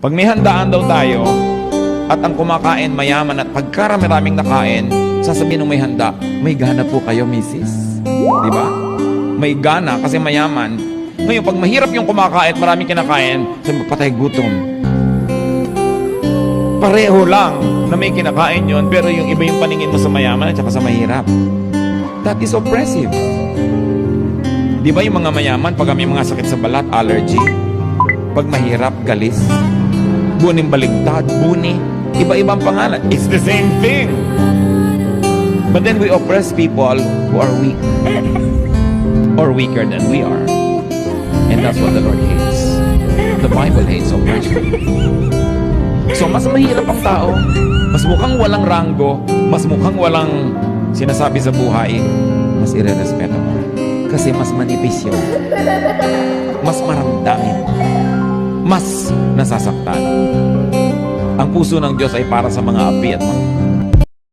Pag may handaan daw tayo, at ang kumakain mayaman at pagkarami-raming nakain, sasabihin ng may handa, may gana po kayo, misis. Di ba? May gana kasi mayaman. Ngayon, pag mahirap yung kumakain at maraming kinakain, sabi mo, patay gutom. Pareho lang na may kinakain yon, pero yung iba yung paningin mo sa mayaman at saka sa mahirap. That is oppressive. Di ba yung mga mayaman, pag may mga sakit sa balat, allergy, pag mahirap, galis, buning baligtad, buni, iba-ibang pangalan. It's the same thing. But then we oppress people who are weak or weaker than we are. And that's what the Lord hates. The Bible hates oppression. So mas mahirap ang tao, mas mukhang walang ranggo, mas mukhang walang sinasabi sa buhay, mas irerespeto mo. Kasi mas manipis yun. Mas maramdamin. Mas nasasaktan. Ang puso ng Diyos ay para sa mga api at mga